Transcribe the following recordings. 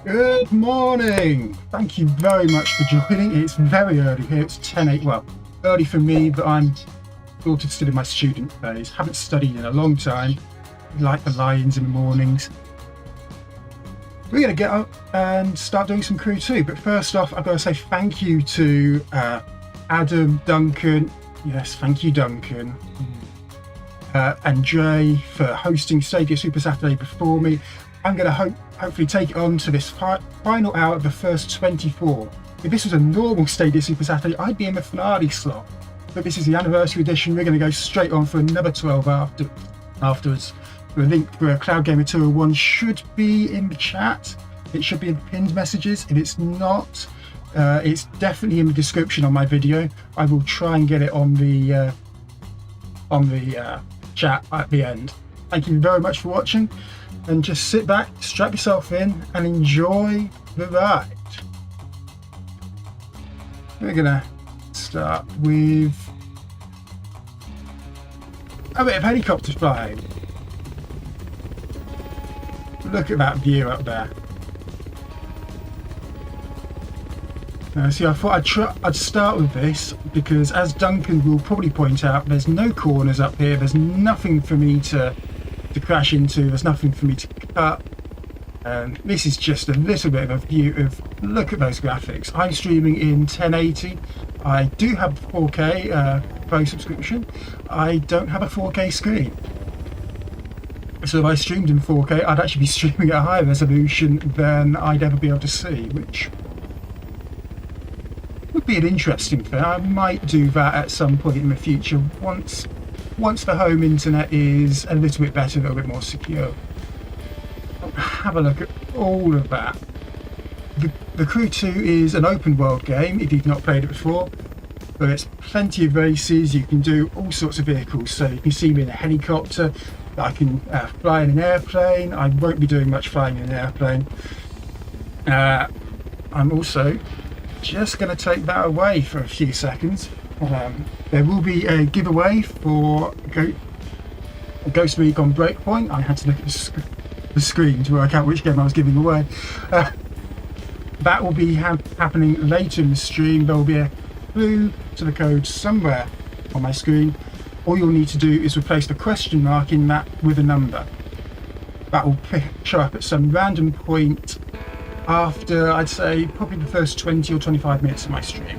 Good morning. Thank you very much for joining. It's very early here. It's 10:08. Well, early for me, but I'm sort of still in my student phase. Haven't studied in a long time. Like the lions in the mornings. We're going to get up and start doing some crew too. But first off, I've got to say thank you to Adam, Duncan. Yes, thank you, Duncan. And Jay for hosting Stadia Super Saturday before me. I'm going to hopefully take it on to this final hour of the first 24. If this was a normal Stadia Super Saturday, I'd be in the finale slot. But this is the anniversary edition. We're going to go straight on for another 12 afterwards. The link for Cloud Gamer 201 should be in the chat. It should be in the pinned messages. If it's not, it's definitely in the description on my video. I will try and get it on the chat at the end. Thank you very much for watching. And just sit back, strap yourself in, and enjoy the ride. We're gonna start with a bit of helicopter flying. Look at that view up there. See, I thought I'd start with this because, as Duncan will probably point out, there's no corners up here. There's nothing for me to crash into. There's nothing for me to cut. This is just a little bit of a view of, look at those graphics. I'm streaming in 1080. I do have a 4K Pro subscription. I don't have a 4K screen. So if I streamed in 4K, I'd actually be streaming at a higher resolution than I'd ever be able to see, which would be an interesting thing. I might do that at some point in the future once the home internet is a little bit better, a little bit more secure. Have a look at all of that. The Crew 2 is an open world game if you've not played it before. There's plenty of races. You can do all sorts of vehicles. So you can see me in a helicopter. I can fly in an airplane. I won't be doing much flying in an airplane. I'm also just going to take that away for a few seconds. There will be a giveaway for Ghost Recon Breakpoint. I had to look at the screen to work out which game I was giving away. That will be happening later in the stream. There will be a clue to the code somewhere on my screen. All you'll need to do is replace the question mark in that with a number. That will show up at some random point after, I'd say, probably the first 20 or 25 minutes of my stream.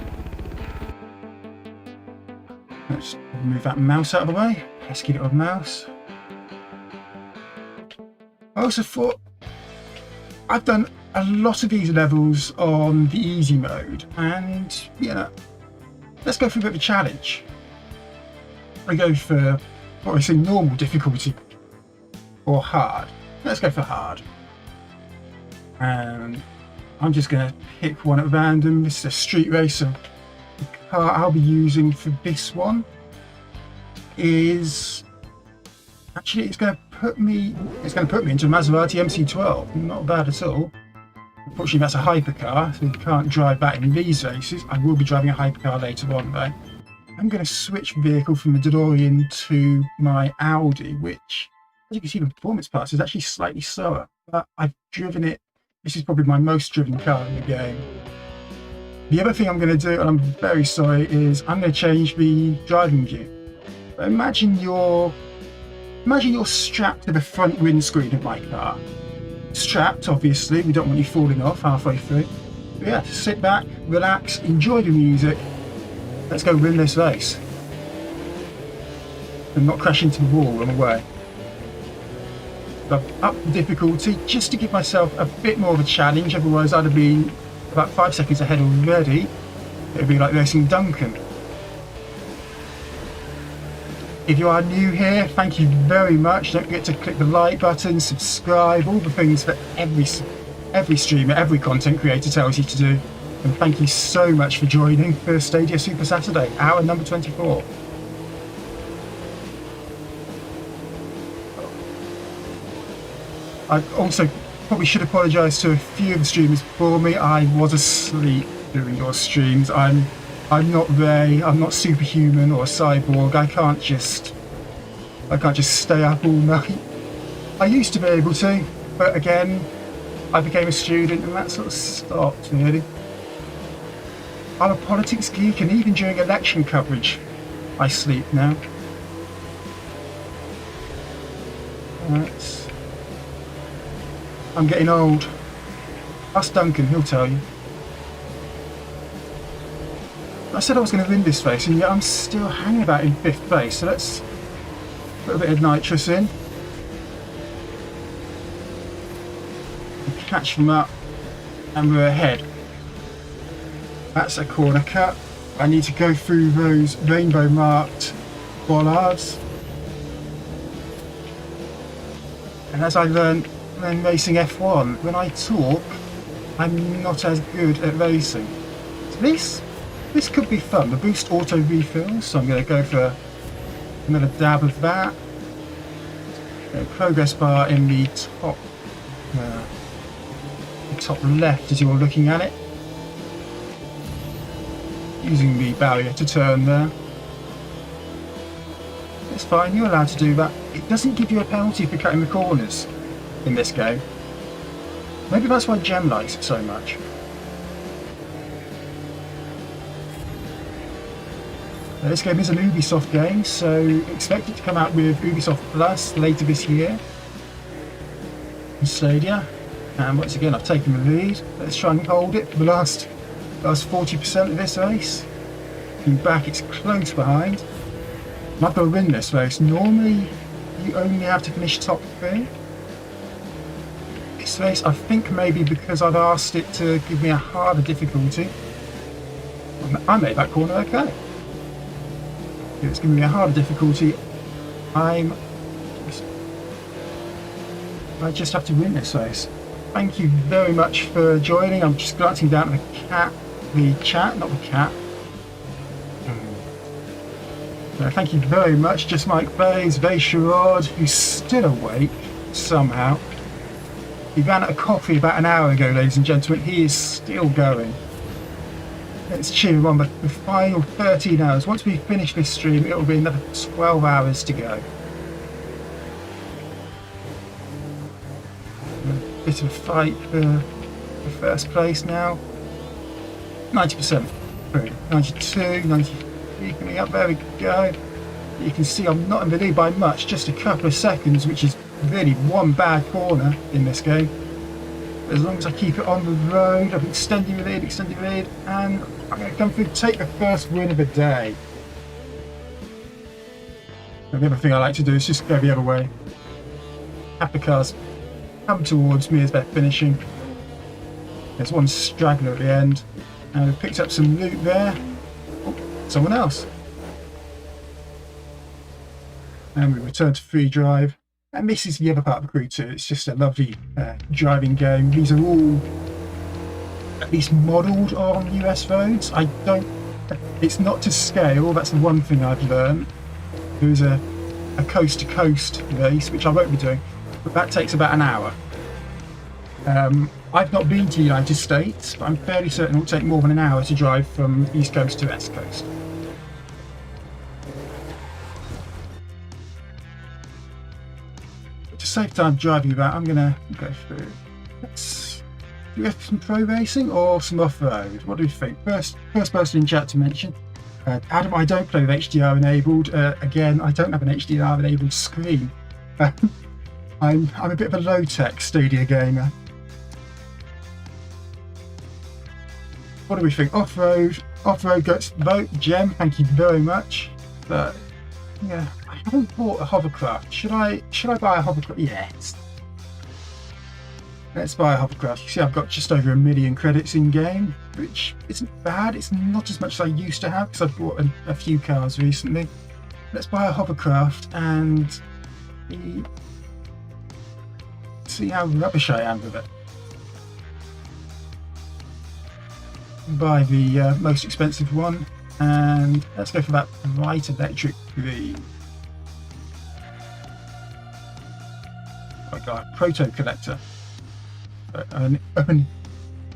Let's move that mouse out of the way. Pesky little mouse. I also thought I've done a lot of these levels on the easy mode, and let's go for a bit of a challenge. I go for what I say normal difficulty or hard. Let's go for hard. And I'm just going to pick one at random. This is a street racer. The car I'll be using for this one is actually it's going to put me into a Maserati MC12. Not bad at all. Unfortunately, that's a hypercar, so you can't drive that in these races. I will be driving a hypercar later on though. I'm going to switch vehicle from the DeLorean to my Audi, which, as you can see, the performance parts is actually slightly slower. But I've driven it. This is probably my most driven car in the game. The other thing I'm going to do, and I'm very sorry, is I'm going to change the driving view. Imagine you're strapped to the front windscreen of my car. Strapped, obviously. We don't want you falling off halfway through. But yeah, sit back, relax, enjoy the music. Let's go win this race. And not crash into the wall on the way. I've upped the difficulty just to give myself a bit more of a challenge, otherwise I'd have been about 5 seconds ahead already. It would be like racing Duncan. If you are new here, thank you very much. Don't forget to click the like button, subscribe, all the things that every streamer, every content creator tells you to do. And thank you so much for joining for Stadia Super Saturday, hour number 24. I also probably should apologise to a few of the streamers before me. I was asleep during your streams. I'm not Ray. I'm not superhuman or a cyborg. I can't just stay up all night. I used to be able to, but again, I became a student and that sort of stopped really. I'm a politics geek, and even during election coverage I sleep now. Right. I'm getting old. Ask Duncan, he'll tell you. I said I was going to win this race, and yet I'm still hanging about in 5th place, so let's put a bit of nitrous in. And catch them up, and we're ahead. That's a corner cut. I need to go through those rainbow marked bollards. And as I learned when racing F1, when I talk, I'm not as good at racing. So this could be fun. The boost auto refills, so I'm going to go for another dab of that. Progress bar in the top left as you're looking at it. Using the barrier to turn there. It's fine, you're allowed to do that. It doesn't give you a penalty for cutting the corners in this game. Maybe that's why Jem likes it so much. Now, this game is an Ubisoft game, so expect it to come out with Ubisoft Plus later this year. And Stadia. And once again, I've taken the lead. Let's try and hold it for the last 40% of this race. Looking back, it's close behind. I'm not going to win this race. Normally, you only have to finish top 3. This race, I think maybe because I've asked it to give me a harder difficulty, I made that corner okay. If it's giving me a harder difficulty, I just have to win this race. Thank you very much for joining. I'm just glancing down at the chat, not the cat. So thank you very much. Just Mike Bays, Bay Sherrod, who's still awake somehow. He ran out of coffee about an hour ago, ladies and gentlemen. He is still going. Let's cheer him on the final 13 hours. Once we finish this stream, it'll be another 12 hours to go. A bit of a fight for the first place now. 90% through. 92, 93 coming up. There we go. You can see I'm not in the lead by much, just a couple of seconds, which is really one bad corner in this game. As long as I keep it on the road, I'm extending the lead, and I'm going to come through, take the first win of the day. And the other thing I like to do is just go the other way. Have the cars come towards me as they're finishing. There's one straggler at the end, and we've picked up some loot there. Oh, someone else. And we return to free drive. And this is the other part of the crew too. It's just a lovely driving game. These are all at least modelled on US roads. It's not to scale, that's the one thing I've learned. There's a coast-to-coast race, which I won't be doing, but that takes about an hour. I've not been to the United States, but I'm fairly certain it will take more than an hour to drive from East Coast to West Coast. To save time driving about, I'm going to go through. Do we have some pro racing or some off-road? What do we think? First person in chat to mention. Adam, I don't play with HDR enabled. Again, I don't have an HDR enabled screen. I'm a bit of a low-tech Stadia gamer. What do we think? Off-road gets vote. Jem, thank you very much. But yeah, I haven't bought a hovercraft. Should I buy a hovercraft? Yes. Let's buy a hovercraft. You see, I've got just over 1 million credits in game, which isn't bad. It's not as much as I used to have because I've bought a few cars recently. Let's buy a hovercraft and see how rubbish I am with it. Buy the most expensive one, and let's go for that bright electric green. Oh my god, proto collector.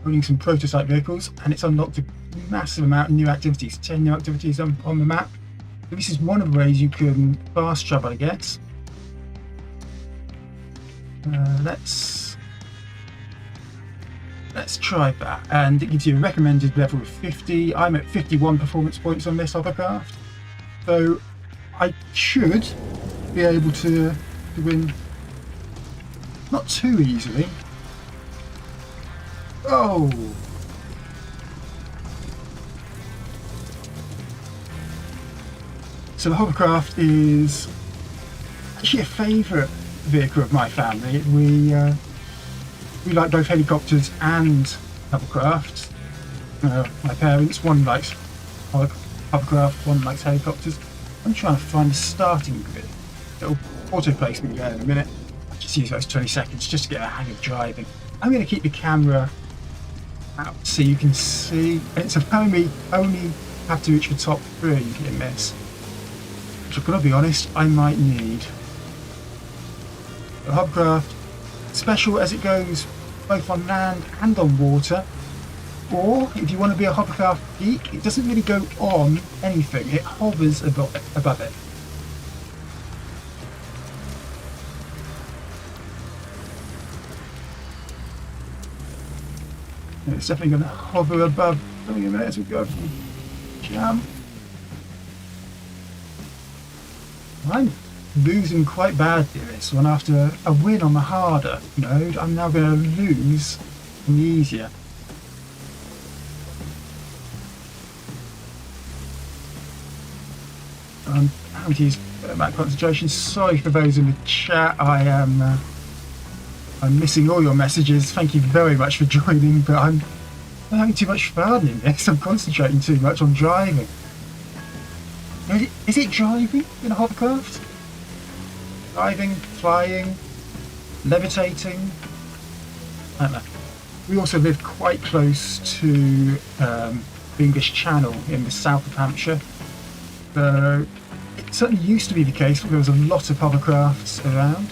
Owning some prototype vehicles, and it's unlocked a massive amount of new activities, 10 new activities on the map. So this is one of the ways you can fast travel, I guess. let's try that. And it gives you a recommended level of 50. I'm at 51 performance points on this hovercraft. So I should be able to win not too easily. Oh! So the hovercraft is actually a favourite vehicle of my family. We like both helicopters and hovercrafts. My parents, one likes hovercraft, one likes helicopters. I'm trying to find the starting grid. It'll auto-place me there in a minute. I'll just use those 20 seconds just to get a hang of driving. I'm going to keep the camera out so you can see. And it's only have to reach the top 3 in this. Which I've got to be honest, I might need. The hovercraft, special as it goes both on land and on water. Or, if you want to be a hovercraft geek, it doesn't really go on anything, it hovers above it. And it's definitely going to hover above. Give me a minute as we go from jump. I'm losing quite badly this one. After a win on the harder mode, I'm now going to lose on the easier. I'm having to use that concentration. Sorry for those in the chat. I'm missing all your messages. Thank you very much for joining, but I'm having too much fun in this. I'm concentrating too much on driving. Is it driving in a hovercraft? Driving, flying, levitating? I don't know. We also live quite close to the English Channel in the south of Hampshire. So it certainly used to be the case that there was a lot of hovercrafts around.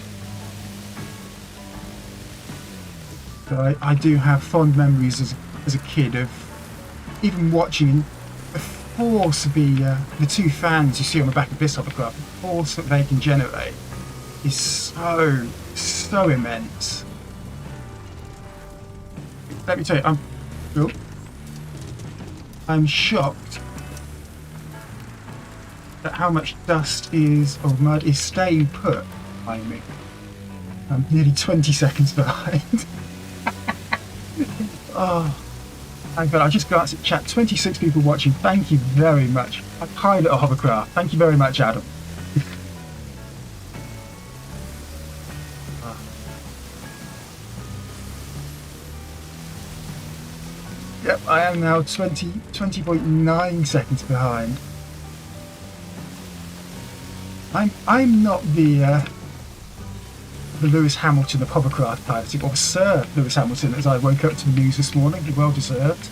So I do have fond memories as a kid of even watching the force of the 2 fans you see on the back of this hovercraft. The force that they can generate is so immense. Let me tell you, I'm shocked at how much dust or mud is staying put behind me. I'm nearly 20 seconds behind. Oh, thank God. I just glanced at chat. 26 people watching. Thank you very much. I pilot a hovercraft. Thank you very much, Adam. Yep, I am now 20.9 seconds behind. I'm not the Lewis Hamilton of hovercraft piloting, or Sir Lewis Hamilton, as I woke up to the news this morning. Well deserved.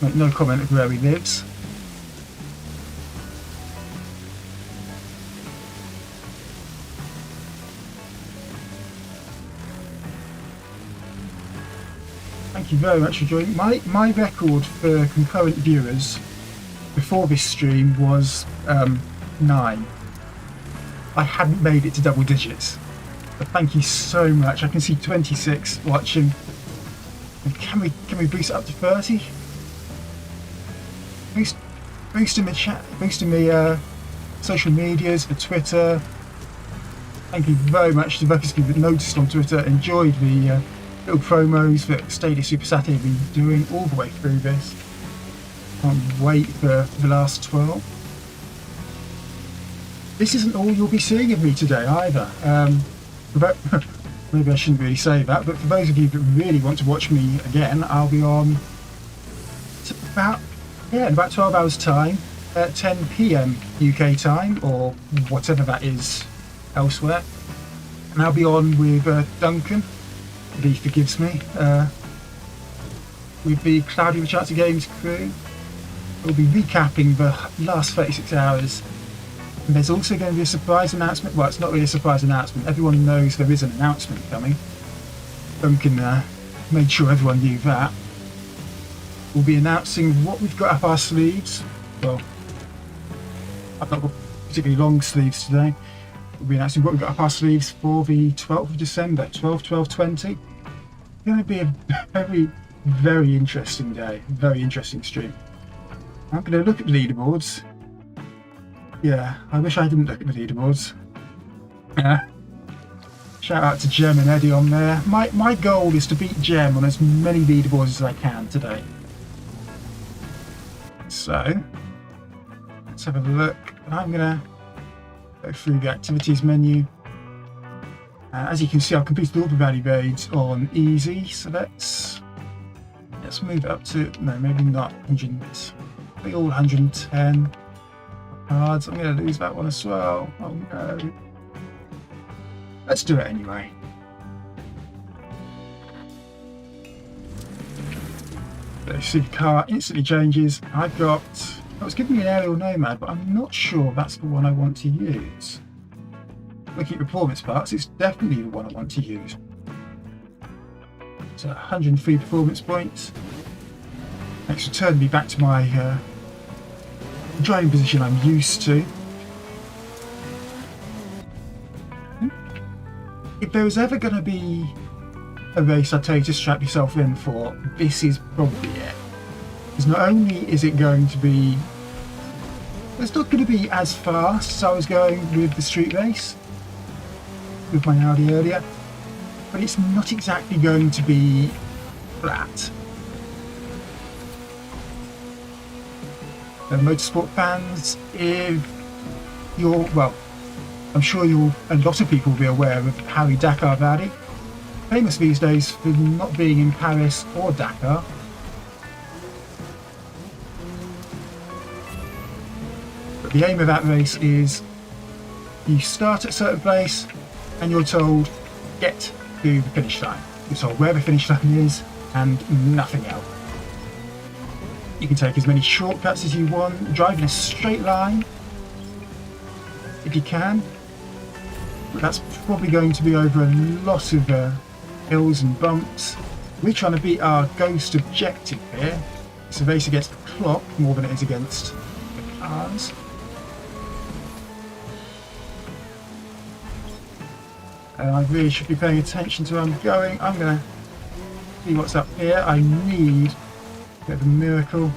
Make no comment of where he lives. Thank you very much for joining. My record for concurrent viewers before this stream was 9. I hadn't made it to double digits, but thank you so much. I can see 26 watching. And can we boost it up to 30? Boosting the chat, boosting the social medias, the Twitter. Thank you very much to those of you that noticed on Twitter. Enjoyed the little promos that Stadia Super Saturday have been doing all the way through this. Can't wait for the last 12. This isn't all you'll be seeing of me today either. Maybe I shouldn't really say that, but for those of you that really want to watch me again, I'll be on in about 12 hours time at 10 PM UK time, or whatever that is elsewhere. And I'll be on with Duncan, if he forgives me, with the Cloudy with Chance of Games crew. We'll be recapping the last 36 hours. And there's also going to be a surprise announcement. Well, it's not really a surprise announcement. Everyone knows there is an announcement coming. Duncan made sure everyone knew that. We'll be announcing what we've got up our sleeves. Well, I've not got particularly long sleeves today. We'll be announcing what we've got up our sleeves for the 12th of December, 12/12/20. going to be a very, very interesting day. Very interesting stream. I'm going to look at the leaderboards. Yeah, I wish I didn't look at the leaderboards. Shout out to Jem and Eddie on there. My goal is to beat Jem on as many leaderboards as I can today. So, let's have a look. I'm going to go through the activities menu. As you can see, I've completed all the value raids on easy, so let's move it up to, no, maybe not 100, maybe all 110 cards. I'm going to lose that one as well. Oh no. Let's do it anyway. So you see the car instantly changes. I was giving me an aerial nomad, but I'm not sure that's the one I want to use. Looking at performance parts, it's definitely the one I want to use. So 103 performance points. Next, return me back to my driving position I'm used to. If there was ever going to be a race I'd tell you to strap yourself in for, this is probably it. Because not only is it going to be... It's not going to be as fast as I was going with the street race, with my Audi earlier, but it's not exactly going to be flat. Motorsport fans, if you're, well, I'm sure a lot of people will be aware of Harry Dakar Valley, famous these days for not being in Paris or Dakar. But the aim of that race is you start at a certain place and you're told get to the finish line. You're told where the finish line is and nothing else. You can take as many shortcuts as you want, drive in a straight line if you can. But that's probably going to be over a lot of hills and bumps. We're trying to beat our ghost objective here. It's a race against the clock more than it is against the cars. And I really should be paying attention to where I'm going. I'm going to see what's up here. I need a bit of a miracle.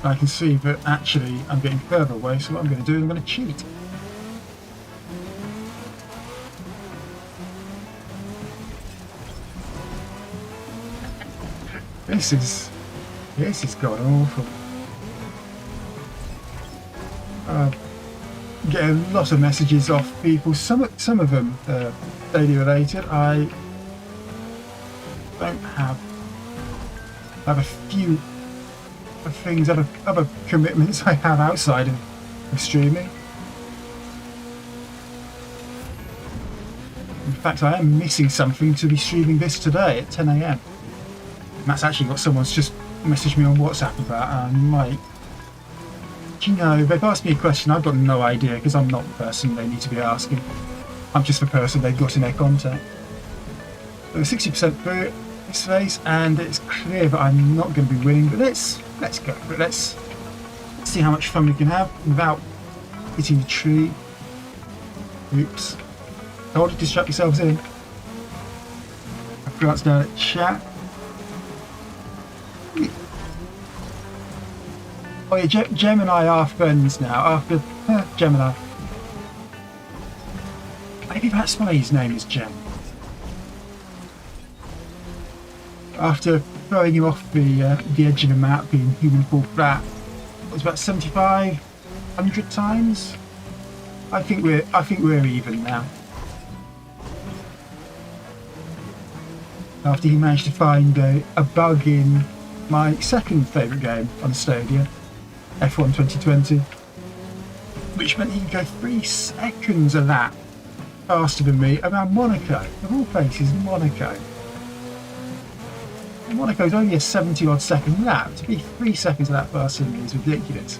I can see that actually I'm getting further away, so what I'm going to do is I'm going to cheat. This is going awful. Getting a lot of messages off people. Some of them Stadia related. I don't have a few things, other commitments I have outside of streaming. In fact, I am missing something to be streaming this today at 10 AM. And that's actually what someone's just messaged me on WhatsApp about. I might... Do you know, they've asked me a question, I've got no idea, because I'm not the person they need to be asking. I'm just the person they've got in their contact. So 60% through this race, and it's clear that I'm not going to be winning, but let's go for it. Let's see how much fun we can have without hitting the tree. Oops. Hold it to strap yourselves in. I glanced down at chat. Oh yeah, Jem and I are friends now, after Jem and I. Maybe that's why his name is Jem. After throwing him off the edge of the map in human fall flat, it was about 7,500 times. I think we're even now. After he managed to find a bug in my second favourite game on Stadia, F1 2020, which meant he could go 3 seconds a lap faster than me around Monaco. Of all places, Monaco. Monaco's only a 70-odd second lap. To be 3 seconds a lap faster than me is ridiculous.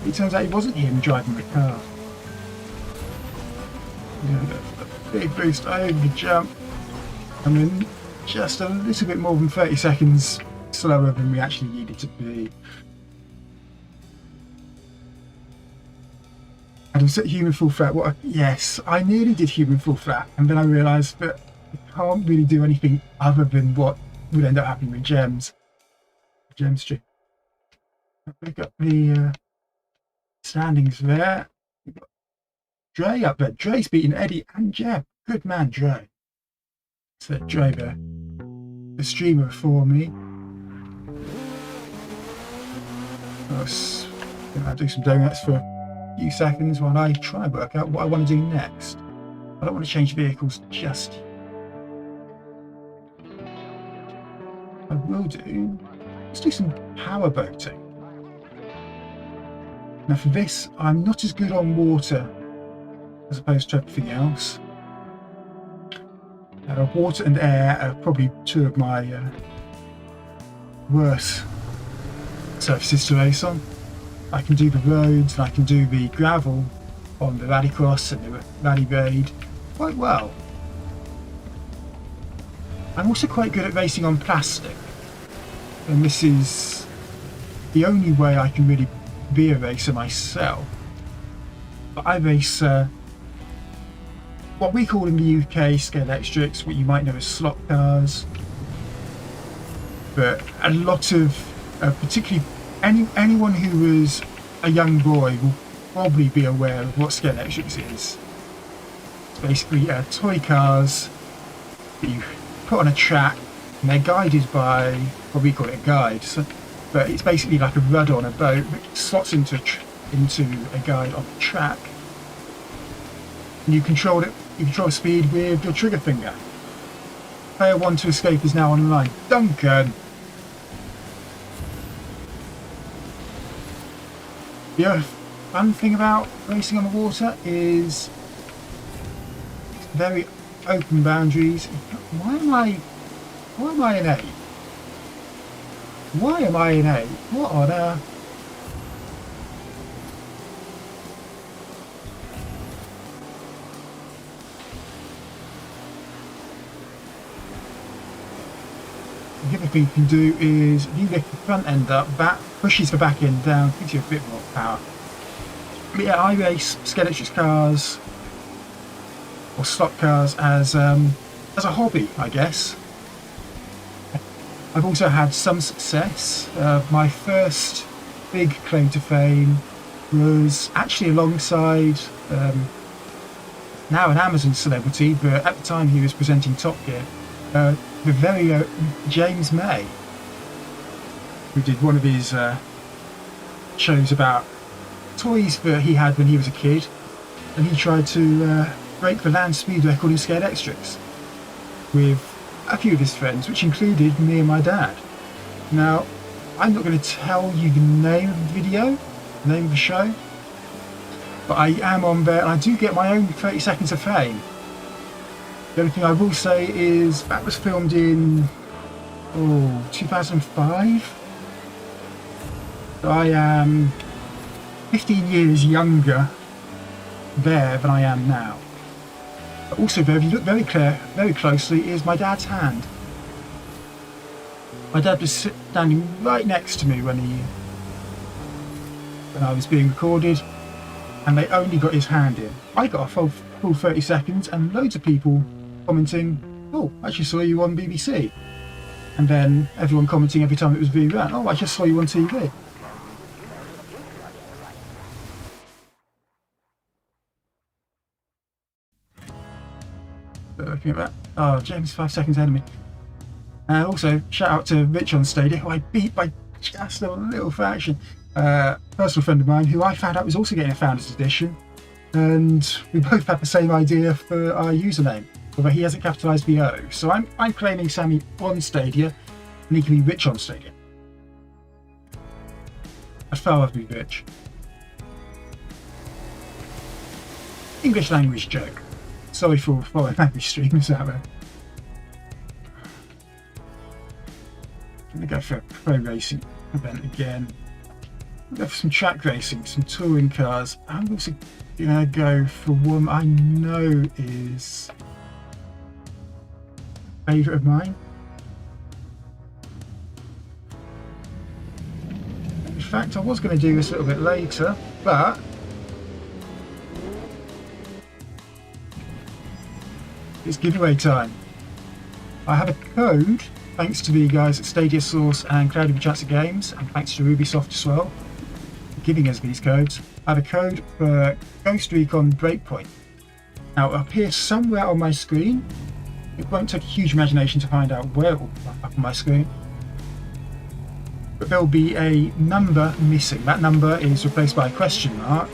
It turns out it wasn't him driving the car. A big boost over the jump. And then just a little bit more than 30 seconds slower than we actually needed to be. And I set human full flat. Yes, I nearly did human full flat, and then I realised that the can't really do anything other than what would end up happening with gems. Gem stream. Look at the standings there. We've got Dre up there. Dre's beating Eddie and Jeb. Good man, Dre. So Dre there, the streamer for me. I'll do some donuts for a few seconds while I try and work out what I want to do next. I don't want to change vehicles just yet. I will do. Let's do some power boating. Now for this, I'm not as good on water as opposed to everything else. Water and air are probably two of my worst surfaces to race on. I can do the roads and I can do the gravel on the rallycross and the rally raid quite well. I'm also quite good at racing on plastic, and this is the only way I can really be a racer myself. But I race what we call in the UK scale electrics, what you might know as slot cars. But a lot of, particularly anyone who was a young boy will probably be aware of what scale electrics is. It's basically toy cars that you put on a track, and they're guided by, what we call it a guide. So, but it's basically like a rudder on a boat which slots into a guide on the track. And you control it. You control speed with your trigger finger. Player 1 to escape is now online. Duncan! The other fun thing about racing on the water is very open boundaries. Why am I in 8? Why am I in 8? What on earth? The other thing you can do is, if you lift the front end up, that pushes the back end down, gives you a bit more power. But yeah, I race skeleton cars or slot cars as a hobby, I guess. I've also had some success. My first big claim to fame was actually alongside now an Amazon celebrity, but at the time he was presenting Top Gear. The very James May, who did one of his shows about toys that he had when he was a kid, and he tried to break the land speed record in scale extras with a few of his friends, which included me and my dad. Now, I'm not going to tell you the name of the video, the name of the show, but I am on there and I do get my own 30 seconds of fame. The only thing I will say is that was filmed in 2005. So I am 15 years younger there than I am now. But also, if you look very closely, is my dad's hand. My dad was standing right next to me when I was being recorded, and they only got his hand in. I got a full 30 seconds, and loads of people commenting, "Oh, I actually saw you on BBC," and then everyone commenting every time it was rerun, "Oh, I just saw you on TV." So looking at that, oh, James 5 seconds ahead of me. And also shout out to RichOnStadia, who I beat by just a little fraction. Personal friend of mine who I found out was also getting a Founders Edition, and we both had the same idea for our username, although he hasn't capitalised the O. So I'm claiming SammyOnStadia, and he can be RichOnStadia. I'd far rather be rich. English language joke. Sorry for foreign language streamers out there. I'm going to go for a pro racing event again. I'll go for some track racing, some touring cars. I'm also going to go for one I know is a favourite of mine. In fact, I was going to do this a little bit later, but it's giveaway time. I have a code, thanks to the guys at Stadia Source and Cloudy with Chance of Games, and thanks to Ubisoft as well, for giving us these codes. I have a code for Ghost Recon Breakpoint. Now, it'll appear somewhere on my screen. It won't take a huge imagination to find out where it will pop up on my screen. But there'll be a number missing. That number is replaced by a question mark.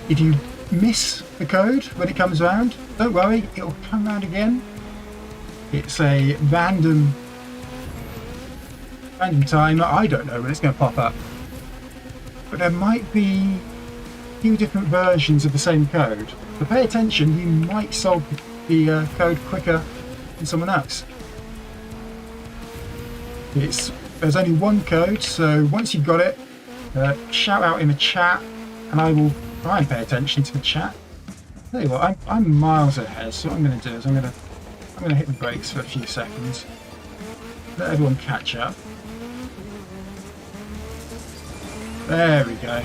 If you miss the code when it comes around, don't worry, it'll come around again. It's a random timer. I don't know when it's going to pop up, but there might be a few different versions of the same code. So pay attention, you might solve the code quicker than someone else. There's only one code, so once you've got it, shout out in the chat, and I will try and pay attention to the chat. Tell you what, I'm miles ahead, so what I'm going to do is I'm going to hit the brakes for a few seconds, let everyone catch up. There we go.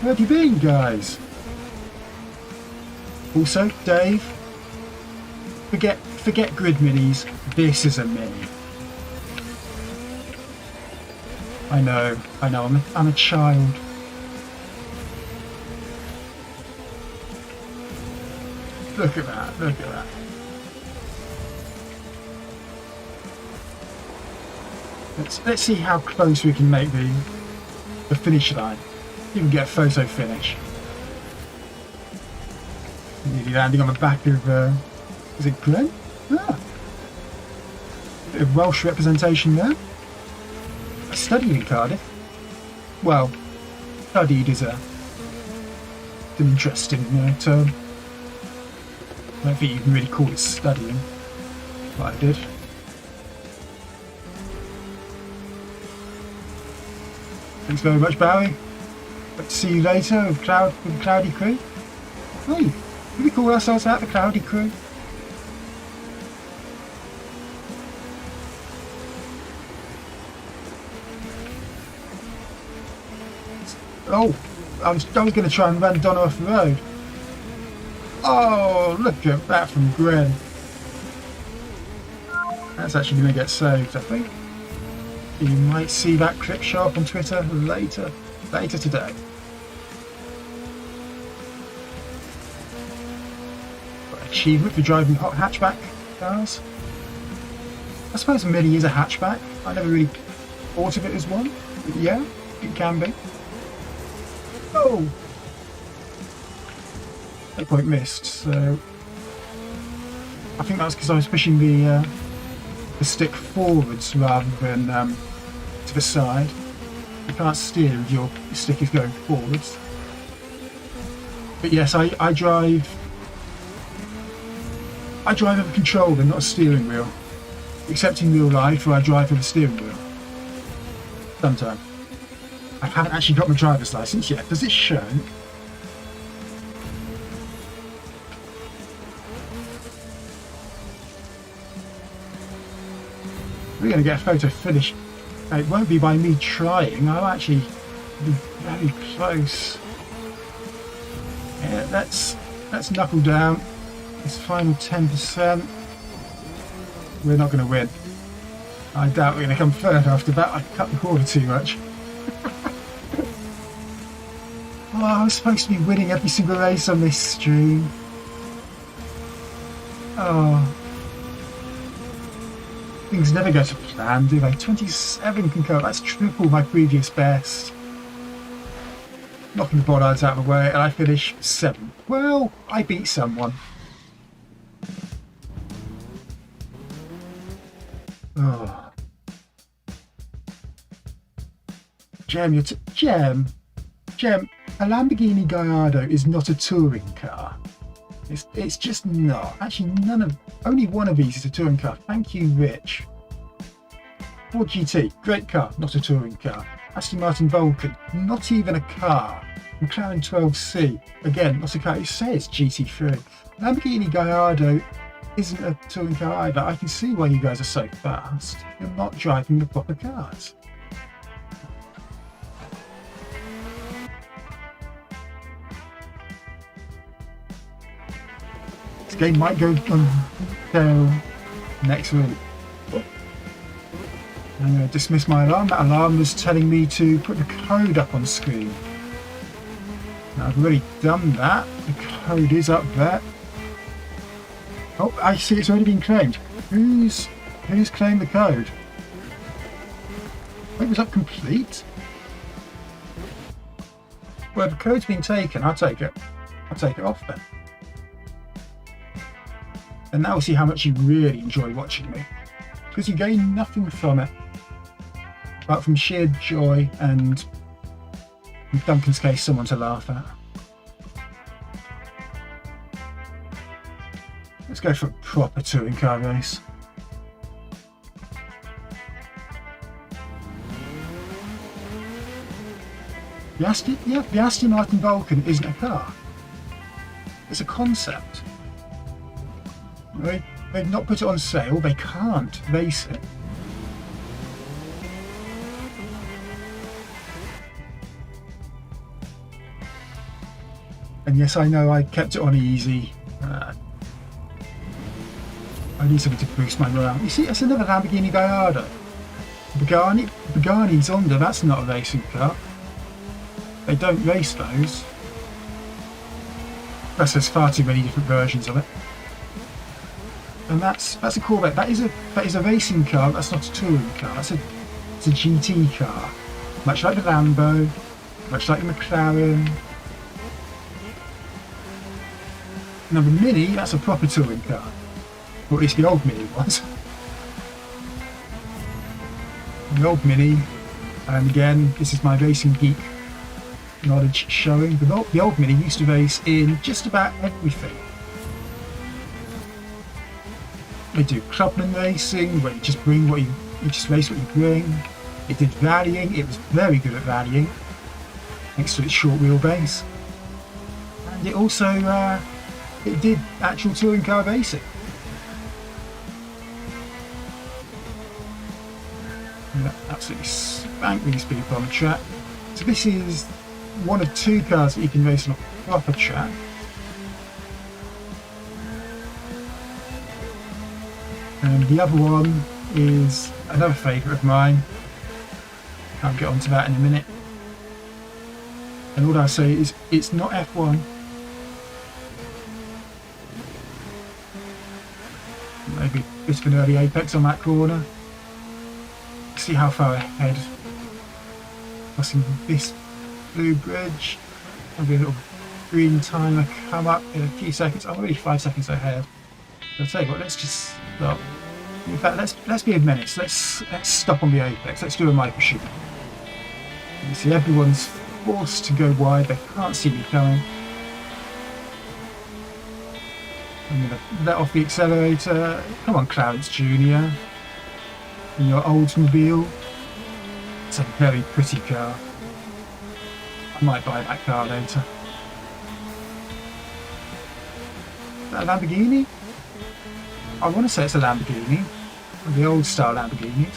Where have you been, guys? Also, Dave, forget grid minis. This is a mini. I know. I'm a child. Look at that. Let's see how close we can make the finish line. Even get a photo finish. Nearly landing on the back of, is it Glenn? Ah. Bit of Welsh representation there. I studied in Cardiff. Well, studied is an interesting term. I don't think you can really call it studying, but I did. Thanks very much, Barry. Hope to see you later with the Cloudy Crew. Hey, can we call ourselves out the Cloudy Crew? Oh, I was going to try and run Donna off the road. Oh, look at that from Gren. That's actually going to get saved, I think. You might see that clip show up on Twitter later today. Got an achievement for driving hot hatchback cars. I suppose a Mini is a hatchback. I never really thought of it as one, but yeah, it can be. Oh! Breakpoint missed, so I think that's because I was pushing the stick forwards rather than to the side. You can't steer if your stick is going forwards. But yes, I drive with a controller, not a steering wheel. Except in real life, where I drive with a steering wheel. Sometimes. I haven't actually got my driver's license yet. Does it show? We're going to get a photo finish. It won't be by me trying. I'll actually be very close. Yeah, let's knuckle down. This final 10%. We're not going to win. I doubt we're going to come third after that. I cut the corner too much. Oh, I was supposed to be winning every single race on this stream. Oh. Things never go to plan, do they? 27 concur, that's triple my previous best. Knocking the bollards out of the way, and I finish 7th. Well, I beat someone. Oh. Jem, Jem, a Lamborghini Gallardo is not a touring car. It's just not. Actually, only one of these is a touring car. Thank you, Rich. Ford GT, great car, not a touring car. Aston Martin Vulcan, not even a car. McLaren 12C, again, not a car. It says GT3. Lamborghini Gallardo isn't a touring car either. I can see why you guys are so fast. You're not driving the proper cars. game might go on sale next week. I'm going to dismiss my alarm. That alarm was telling me to put the code up on screen. Now, I've already done that. The code is up there. Oh, I see it's already been claimed. Who's claimed the code? Wait, was that complete? Well, if the code's been taken, I'll take it. I'll take it off then. And now we'll see how much you really enjoy watching me. Because you gain nothing from it. Apart from sheer joy and, in Duncan's case, someone to laugh at. Let's go for a proper touring car race. The Aston Martin Vulcan isn't a car. It's a concept. They've not put it on sale. They can't race it. And yes, I know I kept it on easy. I need something to boost my morale. You see, that's another Lamborghini Gallardo. Pagani Zonda, that's not a racing car. They don't race those. Plus, there's far too many different versions of it. And that's a Corvette. That is a racing car. That's not a touring car. It's a GT car, much like the Lambo, much like the McLaren. Now the Mini, that's a proper touring car. Or at least the old Mini was. The old Mini, and again, this is my racing geek knowledge showing. The old Mini used to race in just about everything. They do clubman racing, where you just bring what you just race what you bring. It did rallying. It was very good at rallying, thanks to its short wheelbase. And it also it did actual touring car racing. And absolutely spanked these people on the track. So this is one of two cars that you can race on a proper track. And the other one is another favourite of mine. I'll get onto that in a minute. And all I say is it's not F1. Maybe a bit of an early apex on that corner. See how far ahead. Crossing this blue bridge. There'll be a little green timer come up in a few seconds. I'm already 5 seconds ahead. I'll tell you what, let's just stop. In fact, let's be a menace. Let's stop on the apex. Let's do a micro shoot. You see, everyone's forced to go wide. They can't see me coming. I'm going to let off the accelerator. Come on, Clarence Jr. In your Oldsmobile. It's a very pretty car. I might buy that car later. Is that a Lamborghini? I want to say it's a Lamborghini. The old style Lamborghinis.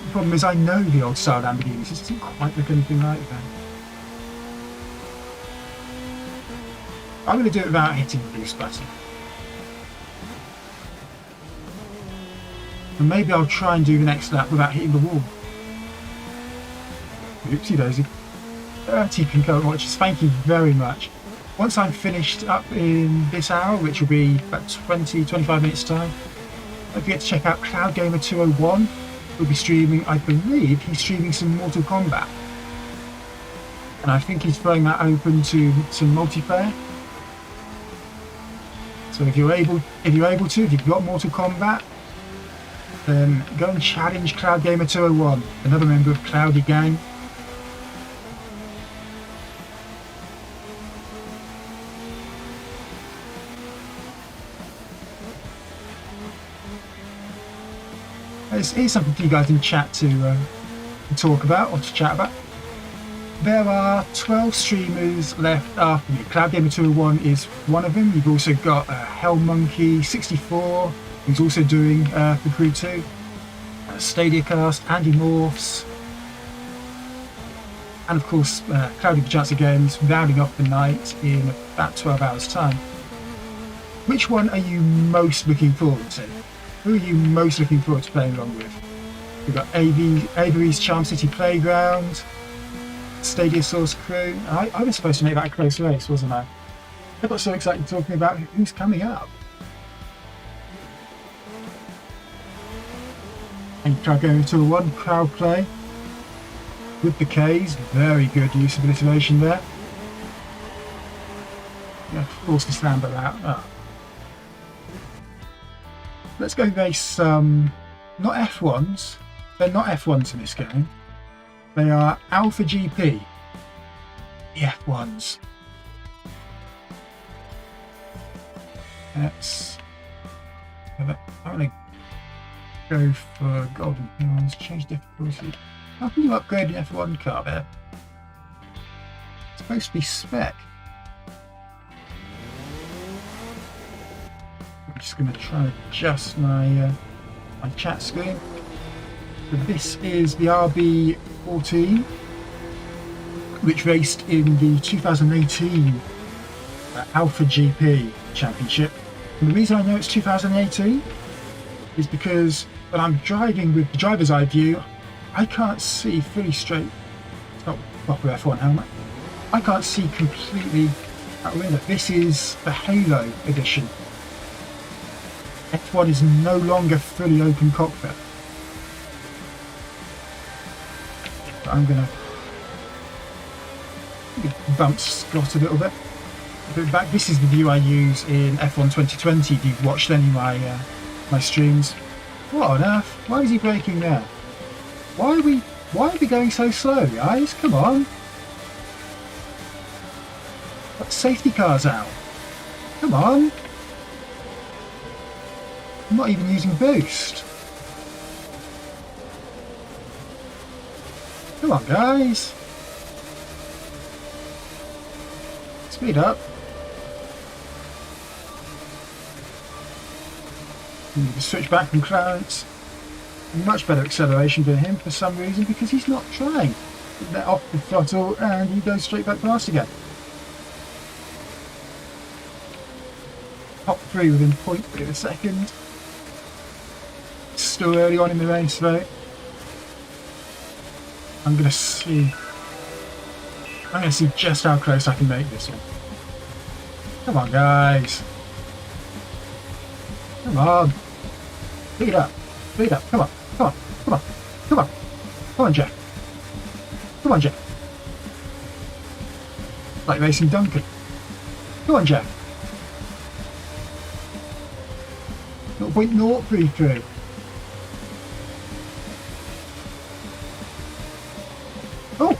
The problem is I know the old style Lamborghinis. It doesn't quite look anything like that. I'm going to do it without hitting the boost button. And maybe I'll try and do the next lap without hitting the wall. Oopsie daisy. 30 concurrent watches, thank you very much. Once I'm finished up in this hour, which will be about 20-25 minutes time, don't forget to check out Cloud Gamer 201. He'll be streaming, I believe he's streaming some Mortal Kombat. And I think he's throwing that open to some multiplayer. So if you're able to, if you've got Mortal Kombat, then go and challenge Cloud Gamer 201, another member of Cloudy Gang. Here's something for you guys in chat to talk about or to chat about. There are 12 streamers left after me. Cloud Gamer 201 is one of them. You've also got Hell Monkey 64, who's also doing the Crew 2. Stadia Cast, Andy Morphs. and of course Cloudy with a Chance of Games rounding off the night in about 12 hours time. Which one are you most looking forward to? Who are you most looking forward to playing along with? We've got Avery's Charm City Playground, Stadia Source Crew. I was supposed to make that a close race, wasn't I? I got so excited talking about who's coming up. And try going to one crowd play with the K's. Very good use of alliteration there. Yeah, forced to stand by that. Oh. Let's go race not F1s. They're not F1s in this game. They are Alpha GP. The F1s. I'm going to go for Golden Hills, change difficulty. How can you upgrade an F1 car there? It's supposed to be spec. I'm just going to try and adjust my chat screen. So this is the RB14, which raced in the 2018 Alpha GP Championship. And the reason I know it's 2018 is because when I'm driving with the driver's eye view, I can't see fully straight. It's not proper F1 helmet. I can't see completely out the window. This is the Halo edition. F1 is no longer fully open cockpit. But I'm going to bump Scott a little bit. Back. This is the view I use in F1 2020 if you've watched any of my streams. What on earth? Why is he braking there? Why are we going so slow, guys? Come on. Got safety cars out. Come on. I'm not even using boost. Come on, guys. Speed up. You can switch back from Clarence. Much better acceleration than him for some reason because he's not trying. Let off the throttle and he goes straight back past again. Top 3 within 0.3 of a second. Still early on in the race though. I'm going to see just how close I can make this one. Come on, guys. Come on. Speed up. Speed up. Come on. Come on. Come on. Come on. Come on, Jack. Come on, Jack. Like racing Duncan. Come on, Jack. 0.033. Oh!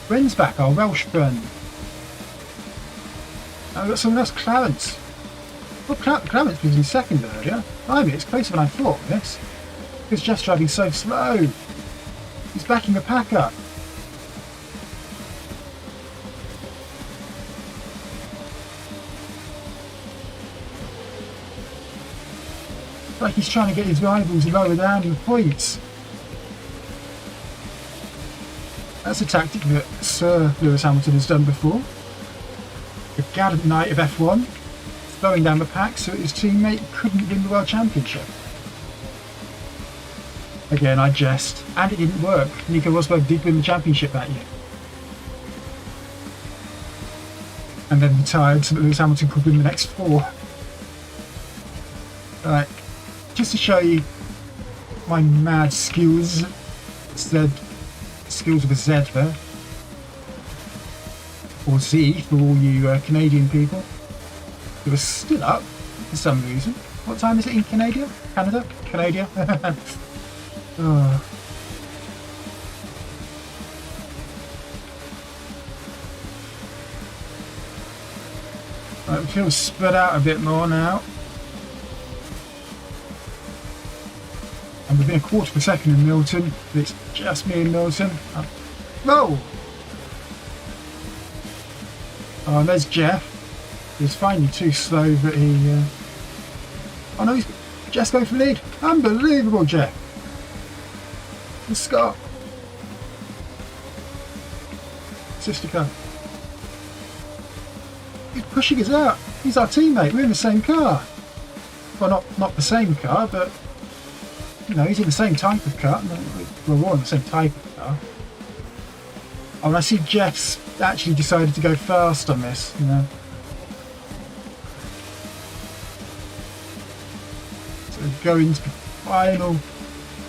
Friend's back, our Welsh friend. I've got someone else, Clarence. Well, Clarence was in second earlier. Blimey, it's closer than I thought, this. Because Jeff's driving so slow. He's backing the pack up. It's like he's trying to get his rivals lower down in points. That's a tactic that Sir Lewis Hamilton has done before. The gallant knight of F1, slowing down the pack so his teammate couldn't win the World Championship. Again, I jest, and it didn't work. Nico Rosberg did win the championship that year. And then retired so that Lewis Hamilton could win the next 4. Right, just to show you my mad skills, skills with a Z there. Or Z for all you Canadian people. It was still up for some reason. What time is it in Canada? Canada? Oh. Right, we feel spread out a bit more now. And within a quarter of a second in Milton, it's just me and Milton. Whoa! Oh, and there's Jeff. He's finally too slow, but he... Oh no, he's just going for the lead. Unbelievable, Jeff. And Scott. sister car. He's pushing us out. He's our teammate. We're in the same car. Well, not the same car, but you know, he's in the same type of car. We're all in the same type of car. Oh, and I see Jeff's actually decided to go fast on this. You know. So going to the final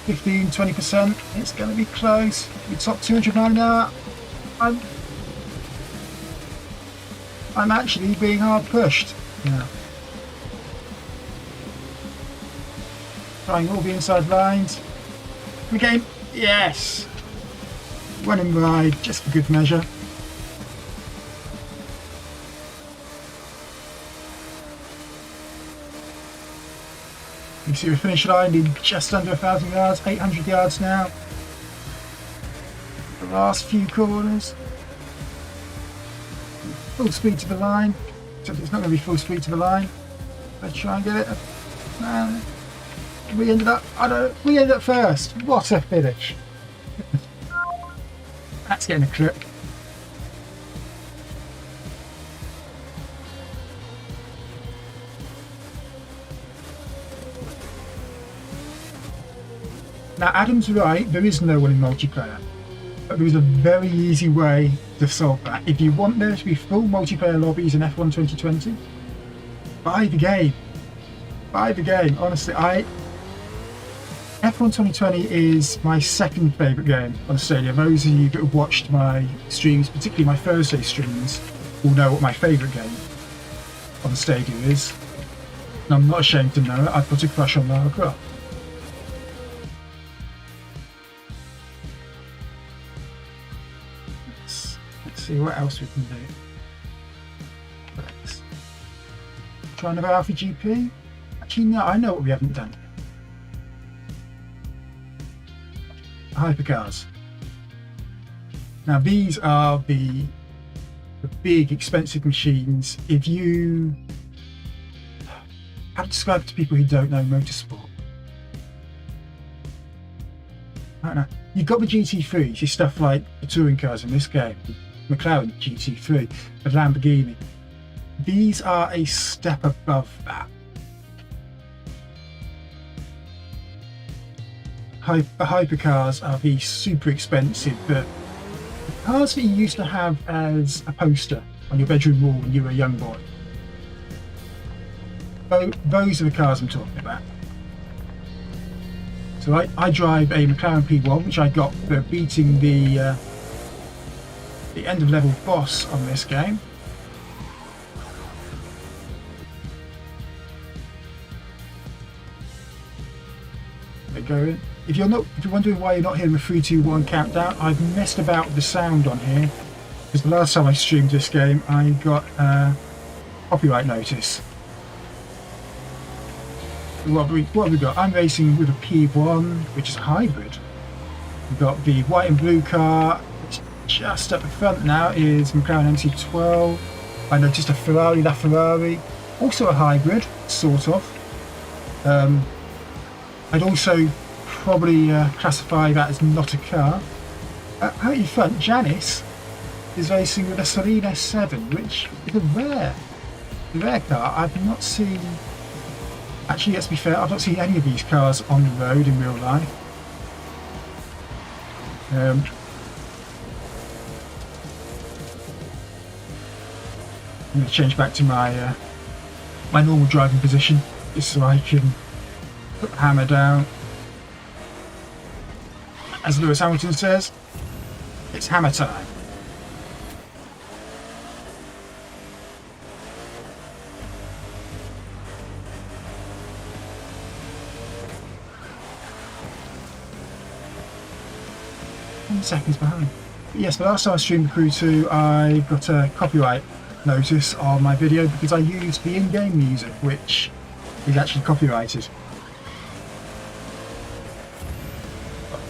15-20%. It's going to be close. We top 200 miles an hour. I'm actually being hard pushed. Yeah. Trying all the inside lines. We game. Yes. Running wide just for good measure. You see the finish line in just under 1,000 yards, 800 yards now. The last few corners. Full speed to the line. Except it's not going to be full speed to the line. Let's try and get it. We ended up. We ended up first. What a finish! That's getting a clip. Now, Adam's right. There is no one in multiplayer. But there is a very easy way to solve that. If you want there to be full multiplayer lobbies in F1 2020, buy the game. Buy the game. Honestly, F1 2020 is my second favourite game on Stadia. Those of you that have watched my streams, particularly my Thursday streams, will know what my favourite game on Stadia is. And I'm not ashamed to know it. I've got a crush on Lara Croft. Let's see what else we can do. Let's try another Alpha GP. Actually, no, I know what we haven't done. Hypercars. Now these are the big expensive machines. If you how to describe it to people who don't know motorsport, I don't know. You've got the GT3s, your stuff like the touring cars in this game, the McLaren GT3, the Lamborghini. These are a step above that. Hypercars are the super expensive, but the cars that you used to have as a poster on your bedroom wall when you were a young boy. Those are the cars I'm talking about. So I drive a McLaren P1, which I got for beating the end of level boss on this game. There go in. If you're wondering why you're not hearing the 3, 2, 1 countdown, I've messed about with the sound on here because the last time I streamed this game I got a copyright notice. What have we got? I'm racing with a P1, which is a hybrid. We've got the white and blue car. Just at the front now is McLaren MC12. I noticed a Ferrari LaFerrari, also a hybrid, sort of. I'd also probably classify that as not a car. Out in front, Janice is racing with a Celine S7, which is a rare car. I've not seen. Actually, let's be fair, I've not seen any of these cars on the road in real life. I'm going to change back to my my normal driving position, just so I can put the hammer down. As Lewis Hamilton says, it's hammer time. Seconds behind. But yes, the last time I streamed Crew 2, I got a copyright notice on my video because I used the in-game music, which is actually copyrighted.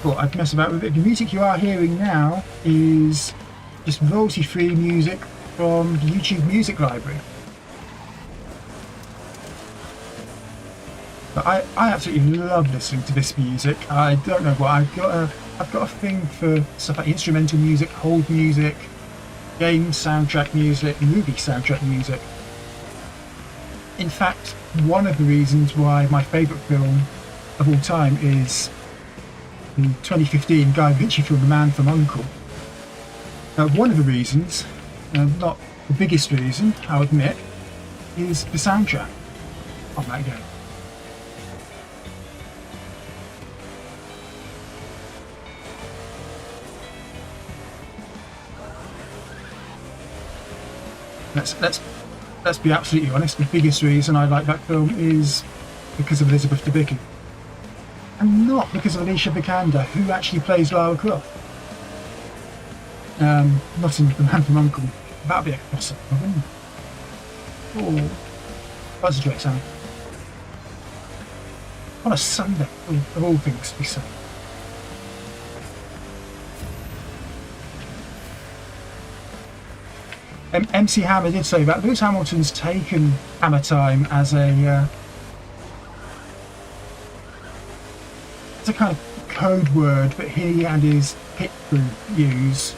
But I've messed about with it. The music you are hearing now is just royalty-free music from the YouTube Music Library. But I absolutely love listening to this music. I don't know what I've got a thing for stuff like instrumental music, hold music, game soundtrack music, movie soundtrack music. In fact, one of the reasons why my favourite film of all time is the 2015 Guy Ritchie film The Man from U.N.C.L.E. One of the reasons, not the biggest reason, I'll admit, is the soundtrack of that game. Let's be absolutely honest. The biggest reason I like that film is because of Elizabeth Debicki, and not because of Alicia Vikander, who actually plays Lara Croft. Not in The Man from U.N.C.L.E. That'd be a crossover, wouldn't it? Oh, that's a joke, Sammy. On a Sunday, of all things to be said. MC Hammer did say that Lewis Hamilton's taken Hammer Time as a kind of code word that he and his pit crew use.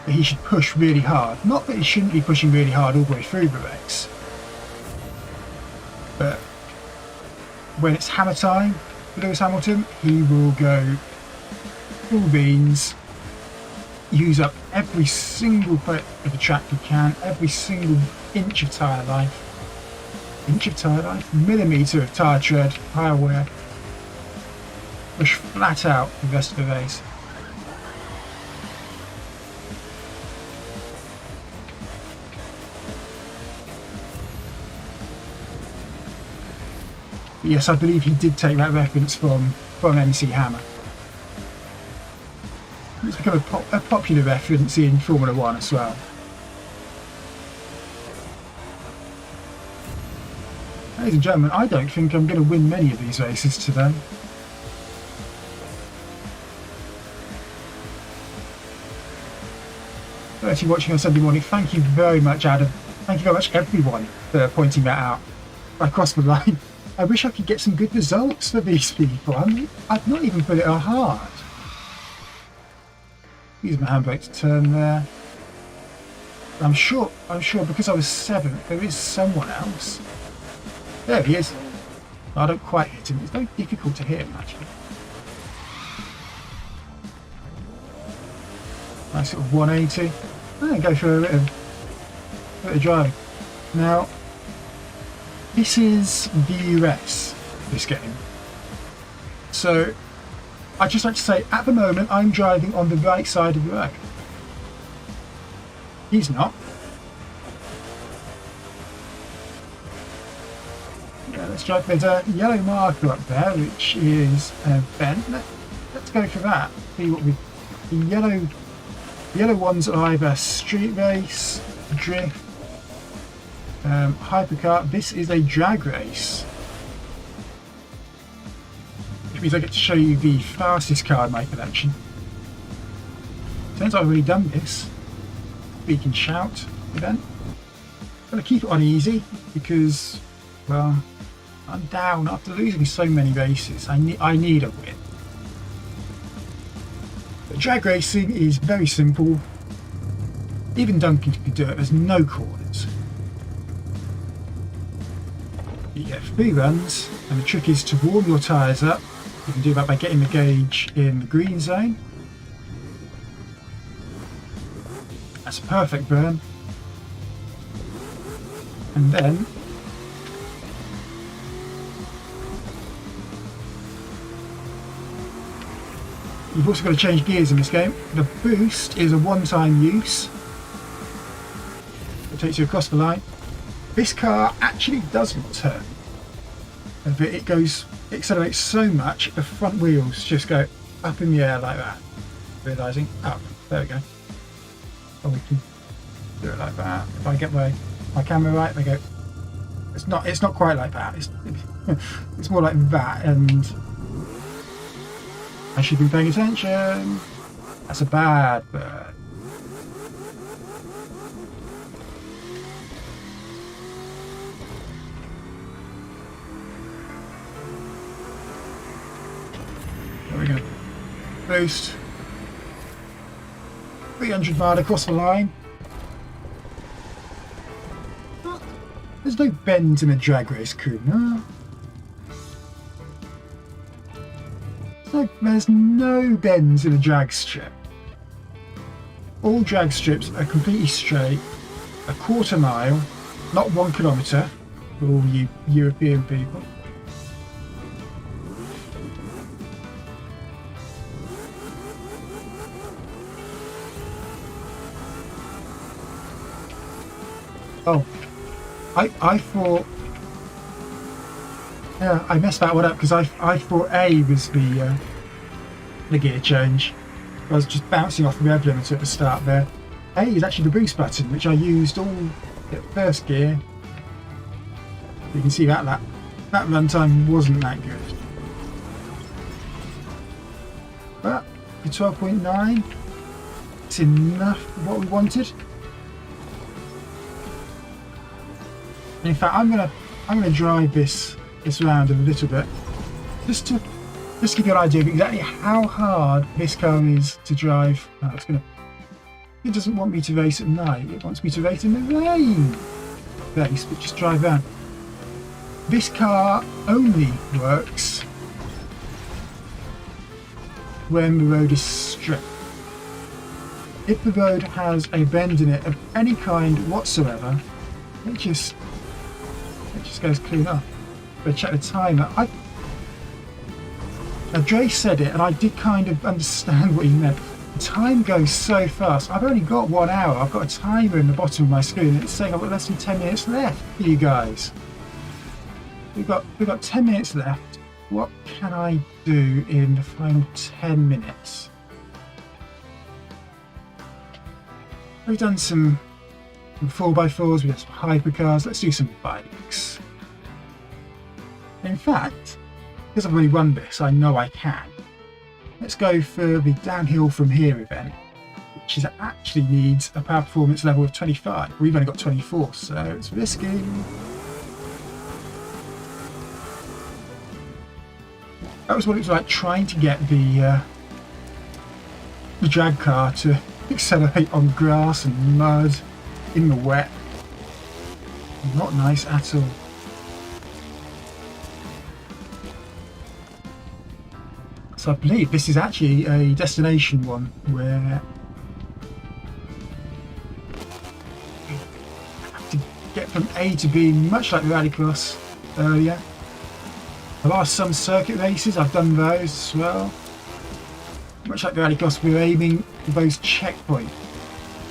That he should push really hard. Not that he shouldn't be pushing really hard all the way through the race, but when it's Hammer Time for Lewis Hamilton, he will go full beans. Use up every single foot of the track you can, every single inch of tyre life, millimetre of tyre tread, tyre wear, push flat out the rest of the race. But yes, I believe he did take that reference from MC Hammer. It's become a popular reference in Formula 1 as well. Ladies and gentlemen, I don't think I'm going to win many of these races today. For actually watching on Sunday morning, thank you very much, Adam. Thank you very much, everyone, for pointing that out. I crossed the line. I wish I could get some good results for these people. I've not even put it on hard. Use my handbrake to turn there. I'm sure because I was 7th, there is someone else. There he is. I don't quite hit him. It's very difficult to hit him, actually. Nice sort of 180. And go for a bit of drive. Now, this is the US, this game. So, I'd just like to say, at the moment, I'm driving on the right side of the road. He's not. Yeah, let's drive. There's a yellow marker up there, which is a bend. Let's go for that. See what the yellow ones are either street race, drift, hypercar. This is a drag race. Which means I get to show you the fastest car in my collection. Turns out I've already done this. Speak and shout event. Gotta keep it on easy because, well, I'm down after losing so many races. I need a win. But drag racing is very simple. Even Duncan can do it. There's no corners. You get 3 runs, and the trick is to warm your tyres up. You can do that by getting the gauge in the green zone. That's a perfect burn. And then you've also got to change gears in this game. The boost is a one-time use. It takes you across the line. This car actually doesn't turn. It accelerates so much, the front wheels just go up in the air like that. Realising, oh, there we go. Or we can do it like that. If I get my camera right, they go. It's not quite like that. It's more like that, and I should be paying attention. That's a bad bird. There we go. Boost. 300 mile across the line. There's no bends in a drag race, crew, no. There's no bends in a drag strip. All drag strips are completely straight, a quarter mile, not 1 kilometre for all you European people. Oh, I thought, yeah, I messed that one up because I thought A was the gear change. I was just bouncing off the rev limiter at the start there. A is actually the boost button, which I used all at first gear. You can see that runtime wasn't that good. But for 12.9, it's enough for what we wanted. And in fact, I'm gonna drive this around a little bit, just to give you an idea of exactly how hard this car is to drive. It doesn't want me to race at night, it wants me to race in the rain. Race, but just drive around. This car only works when the road is straight. If the road has a bend in it of any kind whatsoever, it just goes clean off. But check the timer. Now Dre said it, and I did kind of understand what he meant. The time goes so fast. I've only got 1 hour. I've got a timer in the bottom of my screen, and it's saying I've got less than 10 minutes left for you guys. We've got 10 minutes left. What can I do in the final 10 minutes? We've done some 4x4s, we've done some hypercars. Let's do some bikes. In fact, because I've already run this, I know I can. Let's go for the downhill from here event, which actually needs a power performance level of 25. We've only got 24, so it's risky. That was what it was like trying to get the drag car to accelerate on grass and mud in the wet. Not nice at all. So I believe this is actually a destination one where you have to get from A to B, much like the Rallycross earlier. There are some circuit races, I've done those as well. Much like the Rallycross, we're aiming for those checkpoints.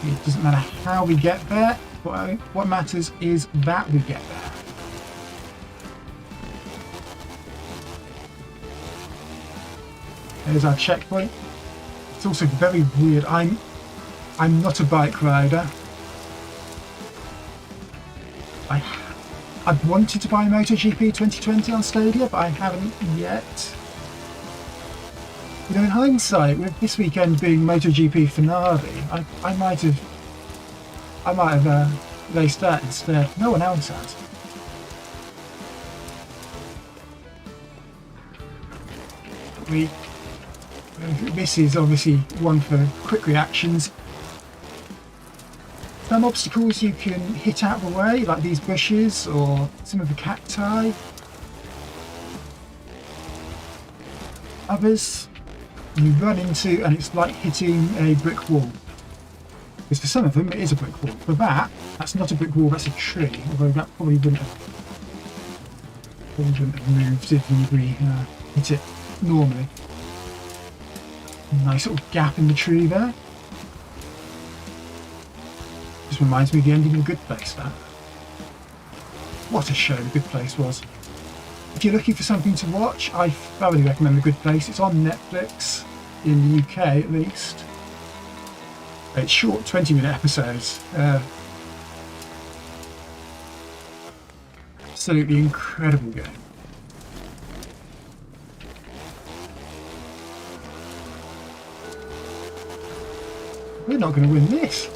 It doesn't matter how we get there, what matters is that we get there. There's our checkpoint. It's also very weird. I'm not a bike rider. I've wanted to buy MotoGP 2020 on Stadia, but I haven't yet. You know, in hindsight, with this weekend being MotoGP finale, I might have raced that instead. No one else has. This is obviously one for quick reactions. Some obstacles you can hit out of the way, like these bushes or some of the cacti. Others you run into and it's like hitting a brick wall. Because for some of them it is a brick wall. For that's not a brick wall, that's a tree. Although that probably wouldn't have moved if we hit it normally. Nice little gap in the tree there. Just reminds me of the ending of The Good Place, that. What a show The Good Place was. If you're looking for something to watch, I thoroughly recommend The Good Place. It's on Netflix, in the UK at least. It's short, 20-minute episodes. Absolutely incredible game. We're not going to win this.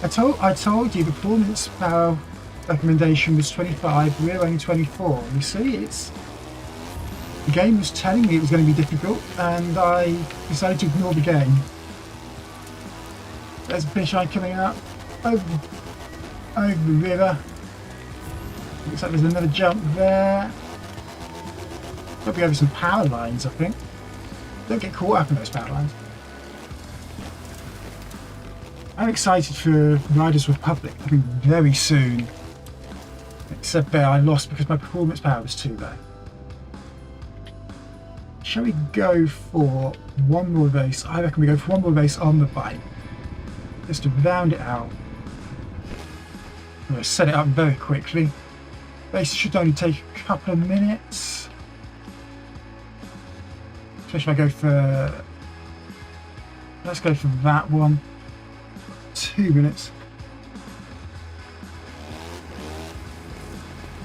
I told you the performance power recommendation was 25. We're only 24. You see, the game was telling me it was going to be difficult, and I decided to ignore the game. There's a finish line coming out over the river. Looks like there's another jump there. Got to be over some power lines, I think. Don't get caught up in those power lines. I'm excited for Riders Republic coming very soon. Except there I lost because my performance power was too low. Shall we go for one more race? I reckon we go for one more race on the bike. Just to round it out. I'm going to set it up very quickly. Race should only take a couple of minutes. Especially if I go for... Let's go for that one. 2 minutes.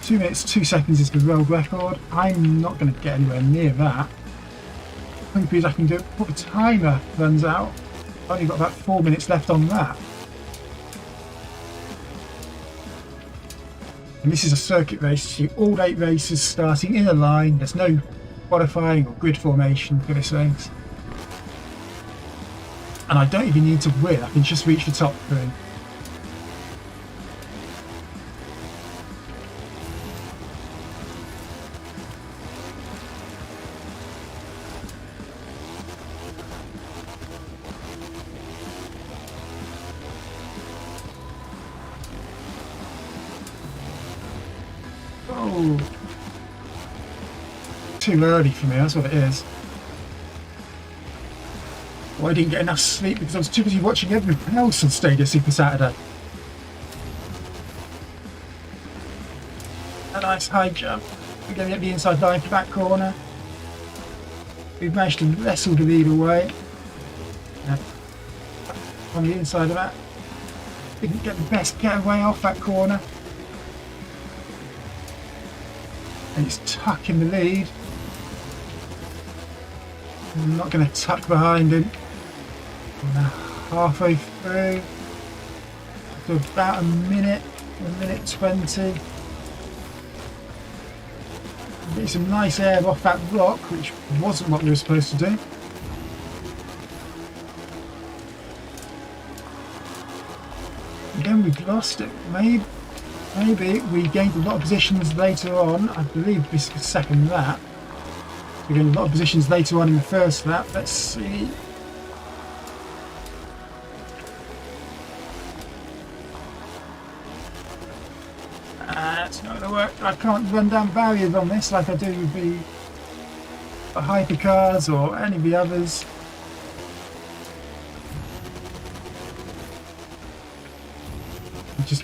2 minutes, 2 seconds is the world record. I'm not going to get anywhere near that. Hopefully I can do it before the timer runs out. I've only got about 4 minutes left on that. And this is a circuit race, so all 8 races starting in a line. There's no qualifying or grid formation for this race. And I don't even need to win, I can just reach the top 3. Oh, too early for me, that's what it is. Well, I didn't get enough sleep because I was too busy watching everyone else on Stadia Super Saturday. A nice high jump. We're going to get the inside line for that corner. We've managed to wrestle the lead away. On the inside of that. Didn't get the best getaway off that corner. And it's tucking the lead. I'm not going to tuck behind him. Halfway through. To about a minute 20. Get some nice air off that rock, which wasn't what we were supposed to do. Again, we've lost it. Maybe we gained a lot of positions later on. I believe this is the second lap. We gained a lot of positions later on in the first lap. Let's see. That's not going to work. I can't run down barriers on this like I do with the hypercars or any of the others. Just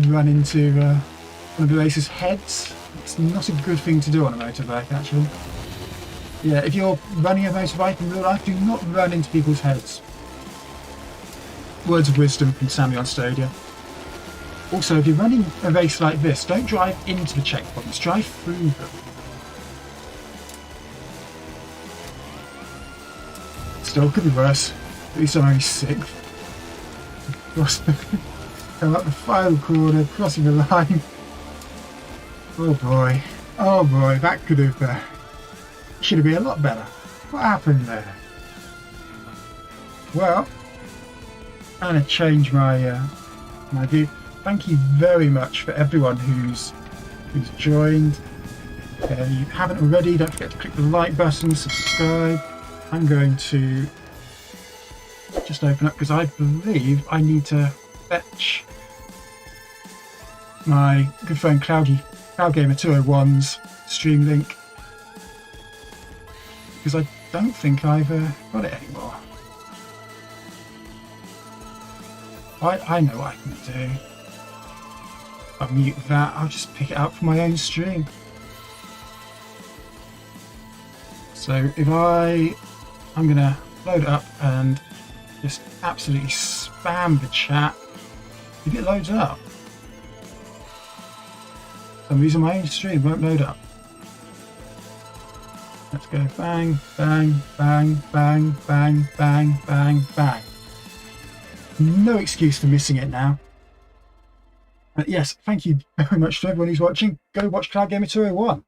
run into one of the race's heads. It's not a good thing to do on a motorbike, actually. Yeah, if you're running a motorbike in real life, do not run into people's heads. Words of wisdom from SammyOnStadia. Also, if you're running a race like this, don't drive into the checkpoints, drive through them. Still, could be worse. At least I'm only 6th. Come up the final corner, crossing the line. Oh boy, that could have should have been a lot better. What happened there? Well, I'm going to change my my view. Thank you very much for everyone who's joined. If you haven't already, don't forget to click the like button, subscribe. I'm going to just open up because I believe I need to fetch my good friend CloudGamer 201's stream link because I don't think I've got it anymore. I know what I can do. I'll mute that, I'll just pick it up from my own stream. So if I'm gonna load it up and just absolutely spam the chat, if it loads up. For some reason my own stream won't load up. Let's go bang, bang, bang, bang, bang, bang, bang, bang. No excuse for missing it now. But yes, thank you very much to everyone who's watching. Go watch CloudGamer 201.